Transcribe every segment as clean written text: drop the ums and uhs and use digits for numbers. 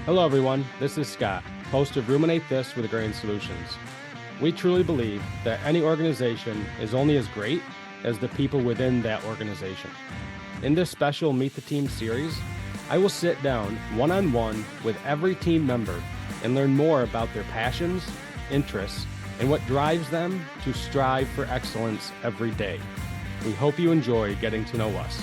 Hello, everyone. This is Scott, host of Ruminate This with Agrarian Solutions. We truly believe that any organization is only as great as the people within that organization. In this special Meet the Team series, I will sit down one-on-one with every team member and learn more about their passions, interests, and what drives them to strive for excellence every day. We hope you enjoy getting to know us.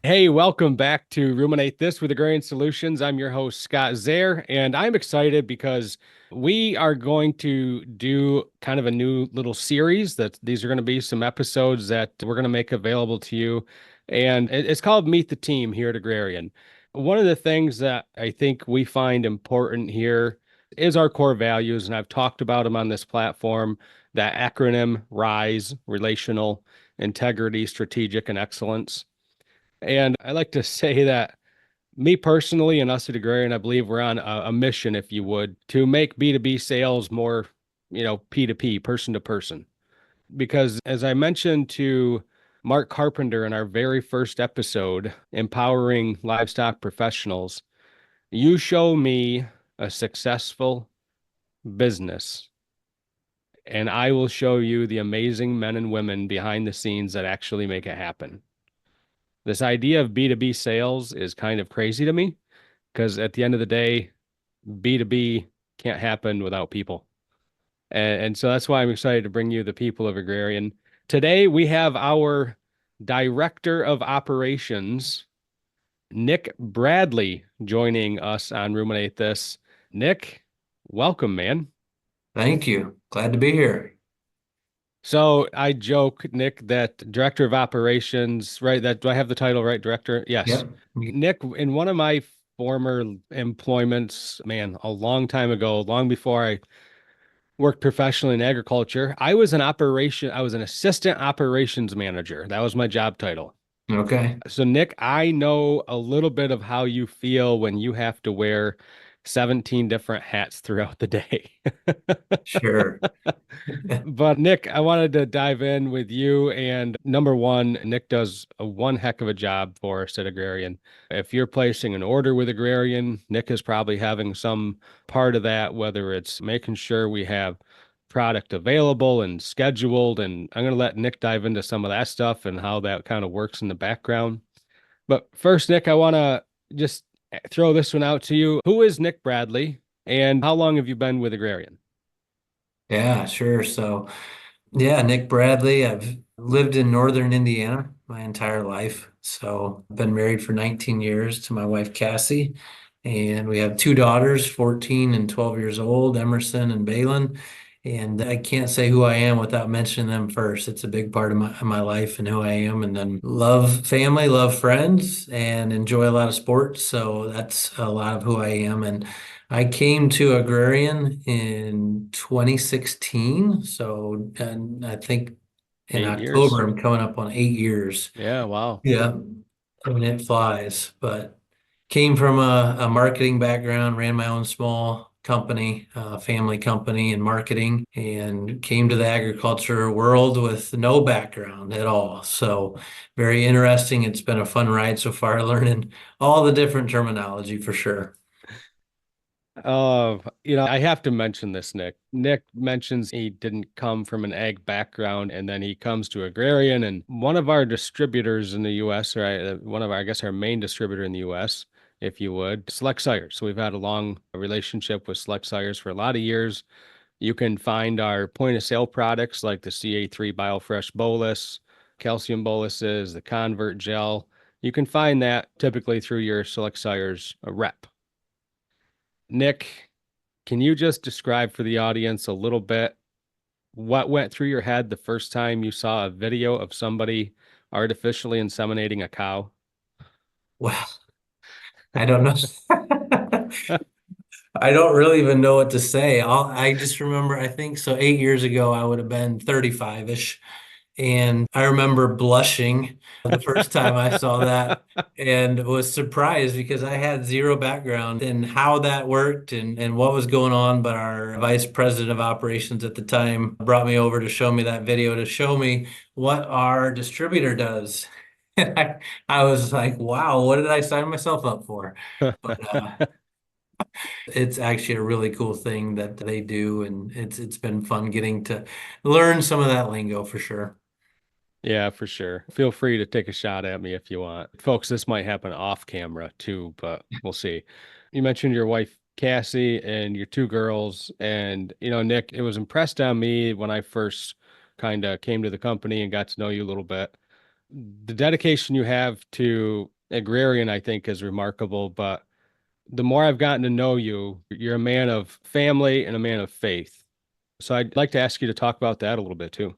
Hey, welcome back to Ruminate This with Agrarian Solutions. I'm your host, Scott Zahr, and I'm excited because we are going to do kind of a new little series that these are going to be some episodes that we're going to make available to you. And it's called Meet the Team here at Agrarian. One of the things that I think we find important here is our core values, and I've talked about them on this platform, that acronym RISE, Relational Integrity, Strategic, and Excellence. And I like to say that me personally and us at Agrarian, I believe we're on a mission, if you would, to make B2B sales more, P2P, person to person. Because as I mentioned to Mark Carpenter in our very first episode, Empowering Livestock Professionals, you show me a successful business, and I will show you the amazing men and women behind the scenes that actually make it happen. This idea of B2B sales is kind of crazy to me because at the end of the day, B2B can't happen without people. And so that's why I'm excited to bring you the people of Agrarian. Today, we have our Director of Operations, Nick Bradley, joining us on Ruminate This. Nick, welcome, man. Thank you. Glad to be here. So I joke, Nick, that Director of Operations, right? That do I have the title right, Director? Yes. Yep. Nick, in one of my former employments, man, a long time ago, long before I worked professionally in agriculture, I was an assistant operations manager. That was my job title. Okay. So, Nick, I know a little bit of how you feel when you have to wear 17 different hats throughout the day. Sure. But Nick, I wanted to dive in with you. And number one, Nick does a one heck of a job for us at Agrarian. If you're placing an order with Agrarian, Nick is probably having some part of that, whether it's making sure we have product available and scheduled. And I'm going to let Nick dive into some of that stuff and how that kind of works in the background. But first, Nick, I want to just throw this one out to you. Who is Nick Bradley and how long have you been with Agrarian? Yeah, sure. So, Nick Bradley. I've lived in northern Indiana my entire life. So, I've been married for 19 years to my wife, Cassie. And we have two daughters, 14 and 12 years old, Emerson and Balin. And I can't say who I am without mentioning them first. It's a big part of my life and who I am. And then love family, love friends, and enjoy a lot of sports. So that's a lot of who I am. And I came to Agrarian in 2016. So, and I think in 8 years. October, I'm coming up on 8 years. Yeah, wow. Yeah. I mean, it flies, but came from a marketing background, ran my own small company, family company in marketing, and came to the agriculture world with no background at all. So very interesting. It's been a fun ride so far, learning all the different terminology for sure. I have to mention this, Nick. Nick mentions he didn't come from an ag background and then he comes to Agrarian and one of our distributors in the US, or one of our, I guess our main distributor in the US, if you would, Select Sires. So we've had a long relationship with Select Sires for a lot of years. You can find our point of sale products like the CA3 BioFresh Bolus, calcium boluses, the Convert Gel. You can find that typically through your Select Sires rep. Nick, can you just describe for the audience a little bit what went through your head the first time you saw a video of somebody artificially inseminating a cow? Well, I don't know. I don't really even know what to say. I just remember, I think so 8 years ago, I would have been 35-ish. And I remember blushing the first time I saw that and was surprised because I had zero background in how that worked and what was going on. But our vice president of operations at the time brought me over to show me that video to show me what our distributor does. I was like, wow, what did I sign myself up for? But it's actually a really cool thing that they do, and it's been fun getting to learn some of that lingo for sure. Yeah, for sure. Feel free to take a shot at me if you want. Folks, this might happen off camera too, but we'll see. You mentioned your wife, Cassie, and your two girls. And, Nick, it was impressed on me when I first kind of came to the company and got to know you a little bit. The dedication you have to Agrarian, I think, is remarkable. But the more I've gotten to know you, you're a man of family and a man of faith. So I'd like to ask you to talk about that a little bit too.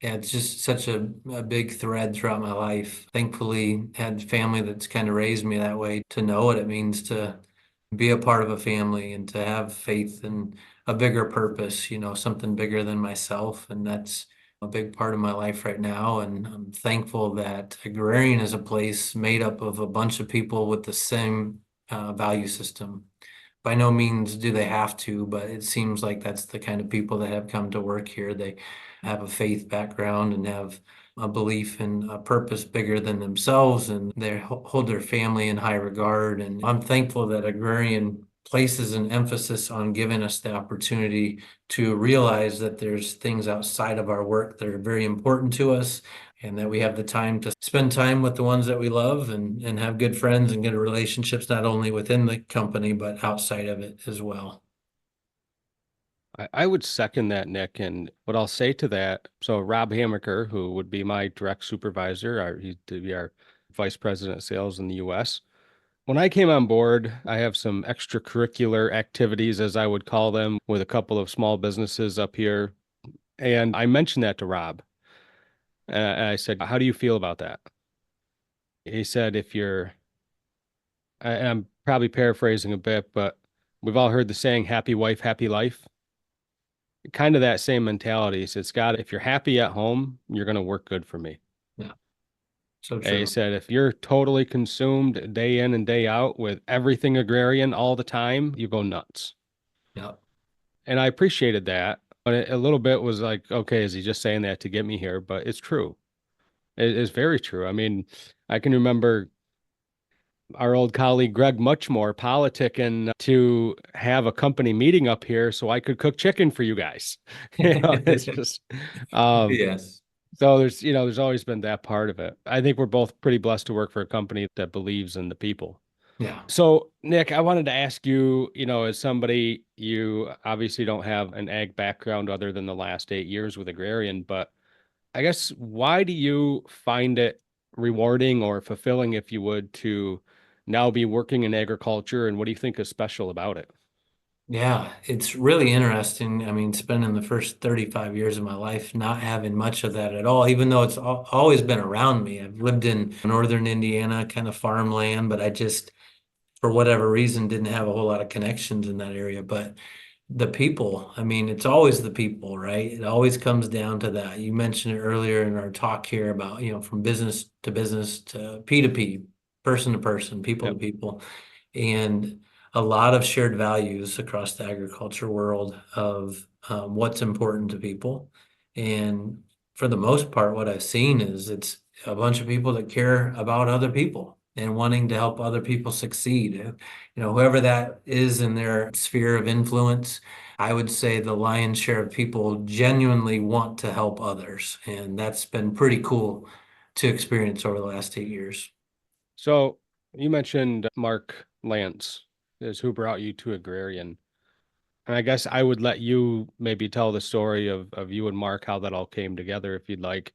Yeah, it's just such a big thread throughout my life. Thankfully, had family that's kind of raised me that way to know what it means to be a part of a family and to have faith in a bigger purpose, something bigger than myself. And that's a big part of my life right now. And I'm thankful that Agrarian is a place made up of a bunch of people with the same value system. By no means do they have to, but it seems like that's the kind of people that have come to work here. They have a faith background and have a belief in a purpose bigger than themselves, and they hold their family in high regard. And I'm thankful that Agrarian places an emphasis on giving us the opportunity to realize that there's things outside of our work that are very important to us, and that we have the time to spend time with the ones that we love and have good friends and good relationships, not only within the company, but outside of it as well. I would second that, Nick. And what I'll say to that, so Rob Hamaker, who would be my direct supervisor, he'd be our vice president of sales in the US. When I came on board, I have some extracurricular activities, as I would call them, with a couple of small businesses up here. And I mentioned that to Rob. And I said, how do you feel about that? He said, and I'm probably paraphrasing a bit, but we've all heard the saying, happy wife, happy life. Kind of that same mentality. He said, Scott, if you're happy at home, you're going to work good for me. Yeah, so And he true. said, if you're totally consumed day in and day out with everything agrarian all the time, you go nuts. Yeah, And I appreciated that. But a little bit was like, okay, is he just saying that to get me here? But it's true. It is very true. I mean, I can remember our old colleague Greg Muchmore politicking to have a company meeting up here so I could cook chicken for you guys. It's just um yes, so there's always been that part of it. I think we're both pretty blessed to work for a company that believes in the people. yeah. So, Nick, I wanted to ask you, as somebody, you obviously don't have an ag background other than the last 8 years with Agrarian, but I guess why do you find it rewarding or fulfilling, if you would, to now be working in agriculture, and what do you think is special about it? Yeah, it's really interesting. I mean, spending the first 35 years of my life not having much of that at all, even though it's always been around me. I've lived in northern Indiana, kind of farmland, but I just, for whatever reason, didn't have a whole lot of connections in that area. But the people, I mean, it's always the people, right? It always comes down to that. You mentioned it earlier in our talk here about, from business to P2P, person to person, people to Yep. people, and a lot of shared values across the agriculture world of what's important to people. And for the most part, what I've seen is it's a bunch of people that care about other people and wanting to help other people succeed. Whoever that is in their sphere of influence, I would say the lion's share of people genuinely want to help others. And that's been pretty cool to experience over the last 8 years. So you mentioned Mark Lance is who brought you to Agrarian. And I guess I would let you maybe tell the story of you and Mark, how that all came together, if you'd like.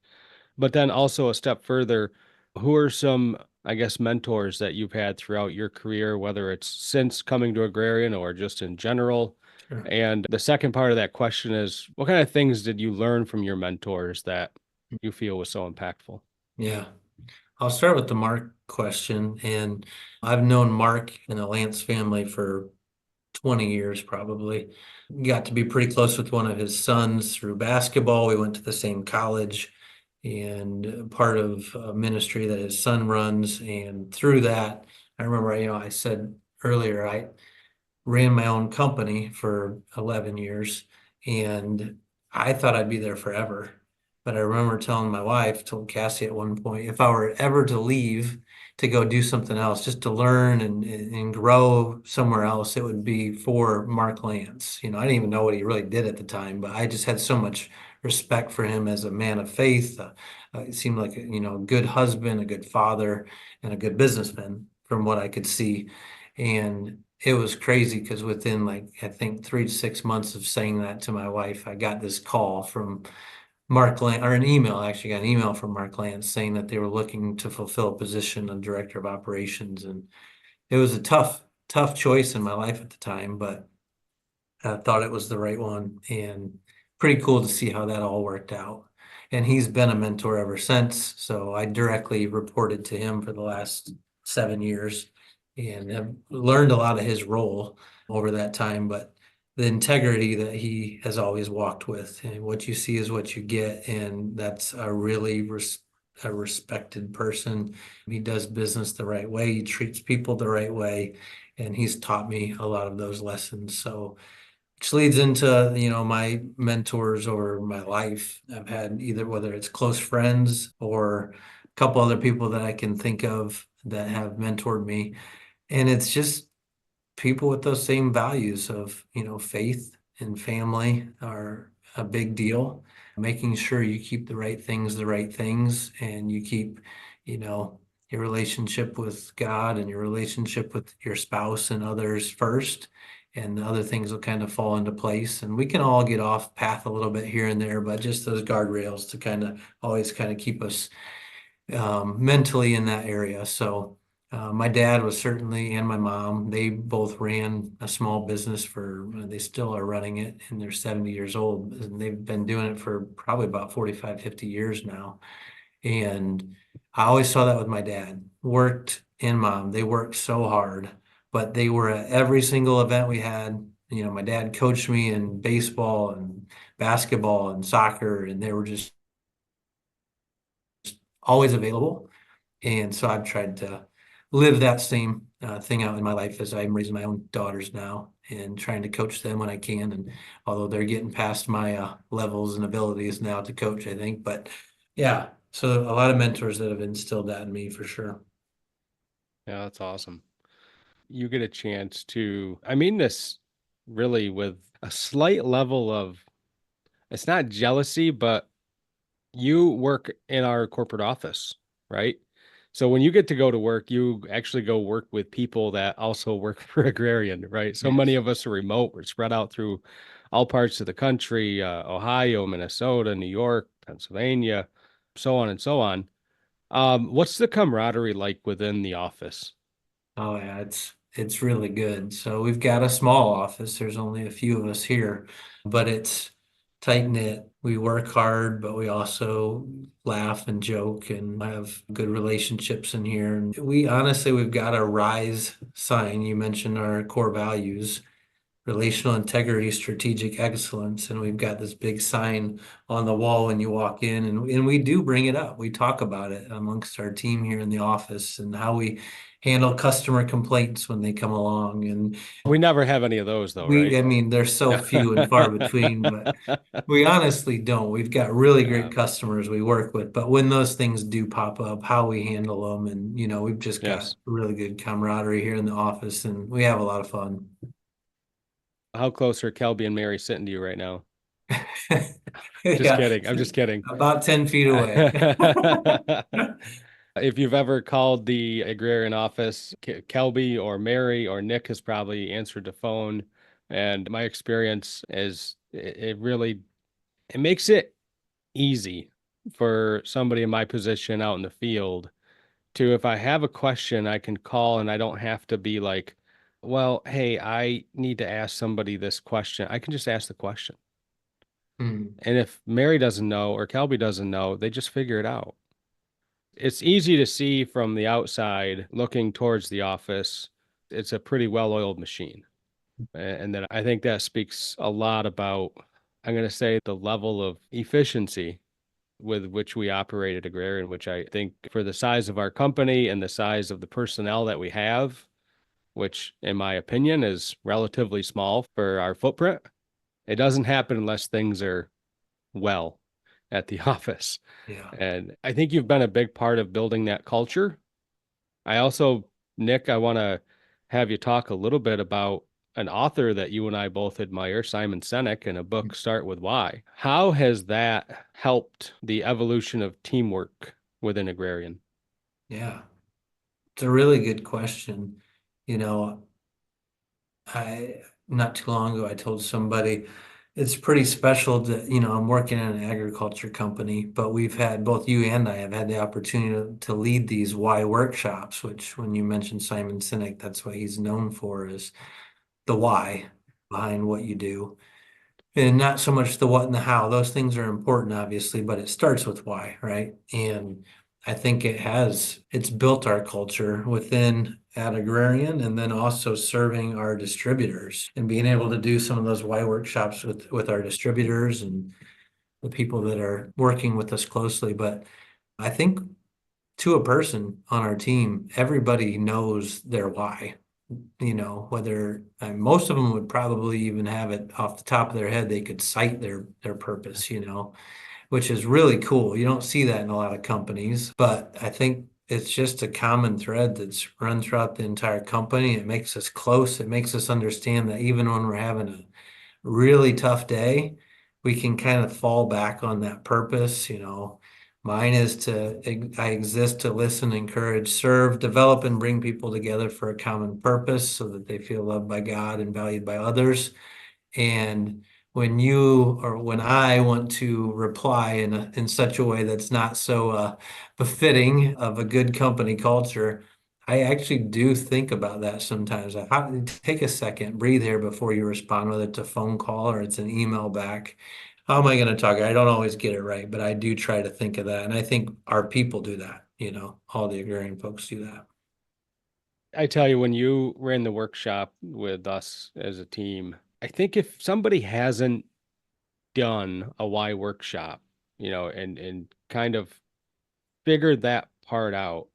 But then also a step further, who are some, I guess, mentors that you've had throughout your career, whether it's since coming to Agrarian or just in general? Sure. And the second part of that question is, what kind of things did you learn from your mentors that you feel was so impactful? Yeah. I'll start with the Mark question. And I've known Mark and the Lance family for 20 years probably. Got to be pretty close with one of his sons through basketball. We went to the same college and part of a ministry that his son runs. And through that, I remember, I said earlier, I ran my own company for 11 years and I thought I'd be there forever. But I remember telling my wife, told Cassie at one point, if I were ever to leave to go do something else, just to learn and grow somewhere else, it would be for Mark Lance. I didn't even know what he really did at the time, but I just had so much respect for him as a man of faith. It seemed like a good husband, a good father, and a good businessman from what I could see. And it was crazy because within like I think 3 to 6 months of saying that to my wife, I got this call from Mark Lance, or an email, I actually got an email from Mark Lance saying that they were looking to fulfill a position of director of operations. And it was a tough choice in my life at the time, but I thought it was the right one, and pretty cool to see how that all worked out. And he's been a mentor ever since. So I directly reported to him for the last 7 years and have learned a lot of his role over that time. But the integrity that he has always walked with, and what you see is what you get. And that's a respected person. He does business the right way, he treats people the right way. And he's taught me a lot of those lessons. So which leads into, my mentors over my life. I've had either whether it's close friends or a couple other people that I can think of that have mentored me. And it's just people with those same values of, faith and family are a big deal. Making sure you keep the right things, and you keep, your relationship with God and your relationship with your spouse and others first, and the other things will kind of fall into place. And we can all get off path a little bit here and there, but just those guardrails to kind of always kind of keep us mentally in that area. So my dad was certainly, and my mom, they both ran a small business they still are running it, and they're 70 years old. And they've been doing it for probably about 45, 50 years now. And I always saw that with my dad. Worked and mom, they worked so hard, but they were at every single event we had. My dad coached me in baseball and basketball and soccer, and they were just always available. And so I've tried to live that same thing out in my life as I'm raising my own daughters now and trying to coach them when I can. And although they're getting past my levels and abilities now to coach, I think. But yeah, so a lot of mentors that have instilled that in me for sure. Yeah, that's awesome. You get a chance to, I mean this really with a slight level of, it's not jealousy, but you work in our corporate office, right? So when you get to go to work, you actually go work with people that also work for Agrarian, right? So many Yes. of us are remote. We're spread out through all parts of the country, Ohio, Minnesota, New York, Pennsylvania, so on and so on. What's the camaraderie like within the office? Oh yeah, it's really good. So we've got a small office. There's only a few of us here, but it's tight knit. We work hard, but we also laugh and joke and have good relationships in here. And we honestly, we've got a rise sign. You mentioned our core values: relational integrity, strategic excellence. And we've got this big sign on the wall when you walk in, and we do bring it up. We talk about it amongst our team here in the office and how we handle customer complaints when they come along. And We never have any of those though, I right? mean, they're so few and far between, but we honestly don't. We've got really great Yeah. customers we work with, but when those things do pop up, how we handle them, and we've just got Yes. really good camaraderie here in the office, and we have a lot of fun. How close are Kelby and Mary sitting to you right now? Just Yeah, kidding. I'm just kidding. about 10 feet away. If you've ever called the agrarian office, Kelby or Mary or Nick has probably answered the phone. And my experience is it really it makes it easy for somebody in my position out in the field to, if I have a question, I can call and I don't have to be like, well, hey, I need to ask somebody this question. I can just ask the question. Hmm. And if Mary doesn't know or Kelby doesn't know, they just figure it out. It's easy to see from the outside looking towards the office. It's a pretty well-oiled machine. And then I think that speaks a lot about, I'm going to say, the level of efficiency with which we operate at Agrarian, which I think for the size of our company and the size of the personnel that we have, which in my opinion is relatively small for our footprint, it doesn't happen unless things are well. at the office. Yeah. And I think you've been a big part of building that culture. I also, Nick, I want to have you talk a little bit about an author that you and I both admire, Simon Sinek, in a book, Start With Why. How has that helped the evolution of teamwork within Agrarian? Yeah. It's a really good question. You know, I not too long ago I told somebody it's pretty special that, I'm working in an agriculture company, but we've had both you and I have had the opportunity to lead these why workshops, which when you mentioned Simon Sinek, that's what he's known for is the why behind what you do. And not so much the what and the how. Those things are important, obviously, but it starts with why, right? And I think it's built our culture within at Agrarian and then also serving our distributors and being able to do some of those why workshops with our distributors and the people that are working with us closely. But I think to a person on our team, everybody knows their why, whether most of them would probably even have it off the top of their head. They could cite their purpose, which is really cool. You don't see that in a lot of companies, but I think it's just a common thread that's run throughout the entire company. It makes us close. It makes us understand that even when we're having a really tough day, we can kind of fall back on that purpose. Mine is I exist to listen, encourage, serve, develop, and bring people together for a common purpose so that they feel loved by God and valued by others. And when I want to reply in such a way that's not so befitting of a good company culture, I actually do think about that sometimes. Take a second, breathe here before you respond, whether it's a phone call or it's an email back. How am I going to talk? I don't always get it right, but I do try to think of that. And I think our people do that, all the agrarian folks do that. I tell you, when you ran the workshop with us as a team, I think if somebody hasn't done a why workshop, and kind of figured that part out,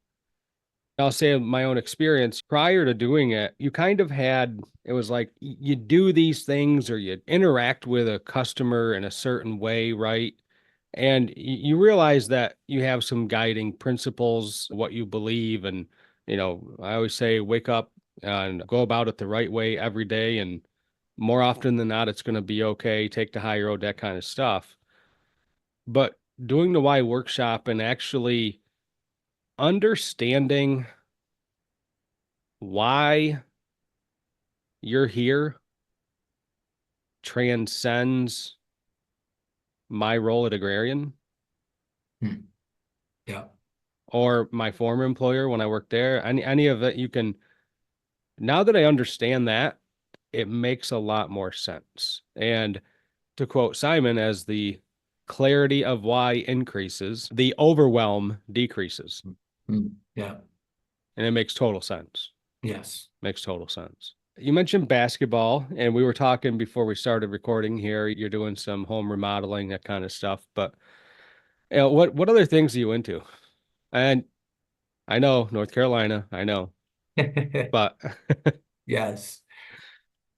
I'll say my own experience prior to doing it, you kind of had, it was like you do these things or you interact with a customer in a certain way, right? And you realize that you have some guiding principles, what you believe. And, I always say, wake up and go about it the right way every day. And more often than not, it's going to be okay. Take the high road, that kind of stuff. But doing the why workshop and actually understanding why you're here transcends my role at Agrarian Hmm. Yeah. or my former employer when I worked there. Any of it, you can, now that I understand that, it makes a lot more sense. And to quote Simon, as the clarity of why increases, the overwhelm decreases. Hmm. Yeah. And it makes total sense. Yes. Makes total sense. You mentioned basketball, and we were talking before we started recording here. You're doing some home remodeling, that kind of stuff. But what other things are you into? And I know North Carolina, I know, but Yes.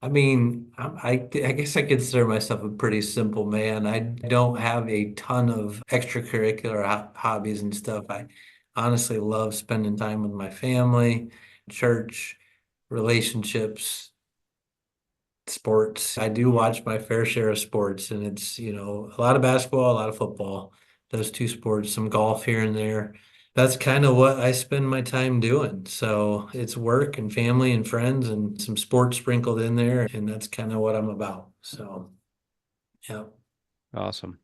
I mean, I guess I consider myself a pretty simple man. I don't have a ton of extracurricular hobbies and stuff. I honestly love spending time with my family, church, relationships, sports. I do watch my fair share of sports, and it's, a lot of basketball, a lot of football, those two sports, some golf here and there. That's kind of what I spend my time doing. So it's work and family and friends and some sports sprinkled in there, and that's kind of what I'm about. So, yeah. awesome.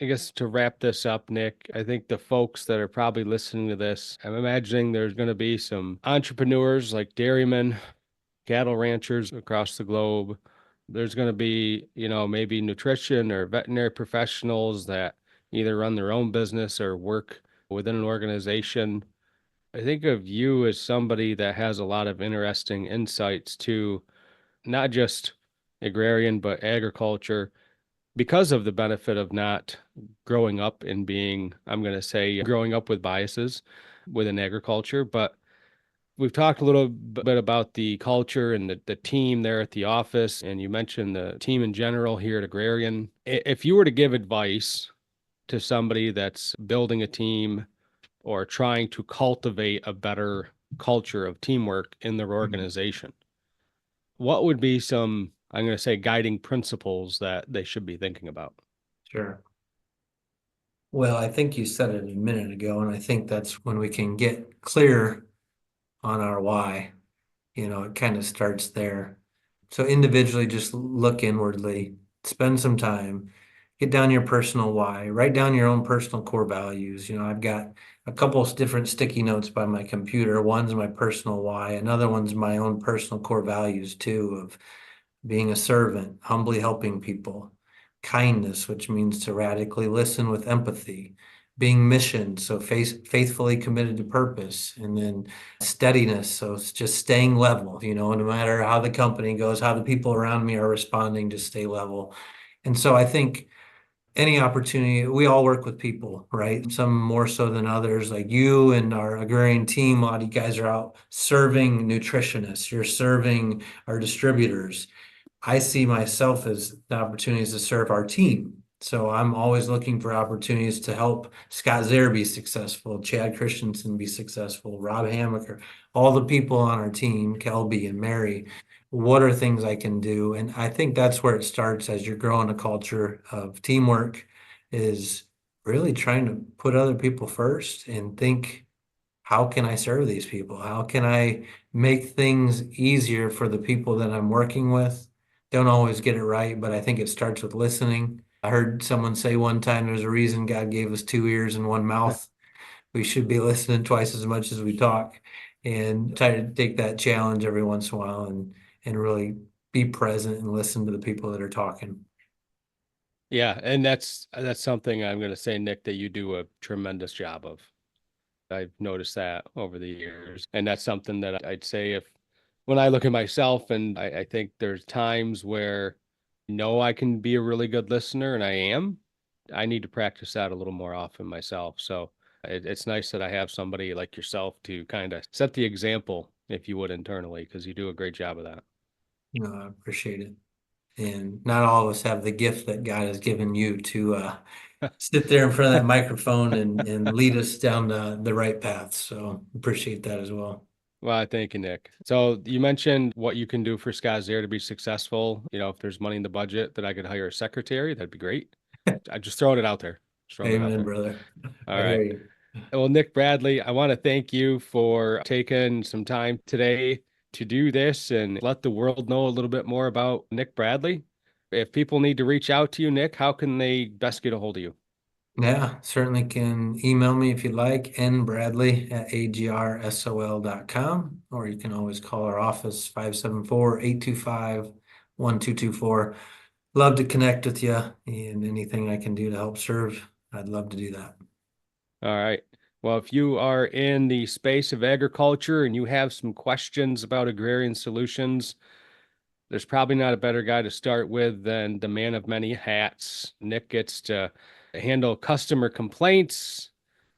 I guess to wrap this up, Nick, I think the folks that are probably listening to this, I'm imagining there's going to be some entrepreneurs like dairymen, cattle ranchers across the globe. There's going to be, maybe nutrition or veterinary professionals that either run their own business or work within an organization. I think of you as somebody that has a lot of interesting insights to not just agrarian, but agriculture because of the benefit of not growing up and being, I'm going to say, growing up with biases within agriculture. But we've talked a little bit about the culture and the team there at the office. And you mentioned the team in general here at Agrarian. If you were to give advice to somebody that's building a team or trying to cultivate a better culture of teamwork in their organization? What would be some, I'm going to say, guiding principles that they should be thinking about? Sure. Well, I think you said it a minute ago, and I think that's when we can get clear on our why. It kind of starts there. So individually, just look inwardly, spend some time, get down your personal why, write down your own personal core values. I've got a couple of different sticky notes by my computer. One's my personal why, another one's my own personal core values too, of being a servant, humbly helping people, kindness, which means to radically listen with empathy, being mission, so faithfully committed to purpose, and then steadiness, so it's just staying level, no matter how the company goes, how the people around me are responding, to stay level. And so I think any opportunity, we all work with people, right? Some more so than others, like you and our agrarian team. A lot of you guys are out serving nutritionists, you're serving our distributors. I see myself as the opportunities to serve our team. So I'm always looking for opportunities to help Scott Zahr be successful, Chad Christensen be successful, Rob Hamaker, all the people on our team, Kelby and Mary. What are things I can do? And I think that's where it starts as you're growing a culture of teamwork, is really trying to put other people first and think, how can I serve these people? How can I make things easier for the people that I'm working with? Don't always get it right, but I think it starts with listening. I heard someone say one time, there's a reason God gave us two ears and one mouth. We should be listening twice as much as we talk, and try to take that challenge every once in a while, and really be present and listen to the people that are talking. Yeah, and that's something I'm going to say, Nick, that you do a tremendous job of. I've noticed that over the years. And that's something that I'd say, if when I look at myself, and I think there's times where I know I can be a really good listener, and I am, I need to practice that a little more often myself. So it's nice that I have somebody like yourself to kind of set the example, if you would, internally, because you do a great job of that. I appreciate it. And not all of us have the gift that God has given you to sit there in front of that microphone and lead us down the right path. So appreciate that as well. Well, I thank you, Nick. So you mentioned what you can do for Scott Zahr to be successful. If there's money in the budget that I could hire a secretary, that'd be great. I just throwing it out there. Just throwing it out Amen, there. brother. All I hear right. you. Well, Nick Bradley, I want to thank you for taking some time today to do this and let the world know a little bit more about Nick Bradley. If people need to reach out to you, Nick, how can they best get a hold of you? Yeah, certainly can email me if you'd like, nbradley@agrsol.com, or you can always call our office, 574-825-1224. Love to connect with you, and anything I can do to help serve, I'd love to do that. All right. Well, if you are in the space of agriculture and you have some questions about Agrarian Solutions, there's probably not a better guy to start with than the man of many hats. Nick gets to handle customer complaints.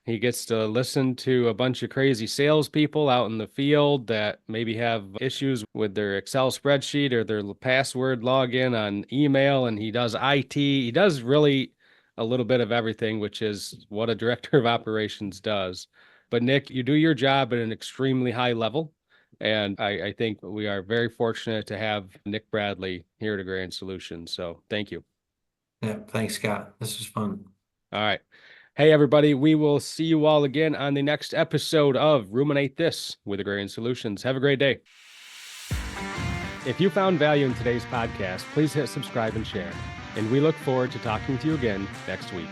He gets to listen to a bunch of crazy salespeople out in the field that maybe have issues with their Excel spreadsheet or their password login on email. And he does IT. He does really a little bit of everything, which is what a director of operations does. But Nick, you do your job at an extremely high level. And I think we are very fortunate to have Nick Bradley here at Agrarian Solutions. So thank you. Yeah, thanks, Scott. This was fun. All right. Hey, everybody, we will see you all again on the next episode of Ruminate This with Agrarian Solutions. Have a great day. If you found value in today's podcast, please hit subscribe and share. And we look forward to talking to you again next week.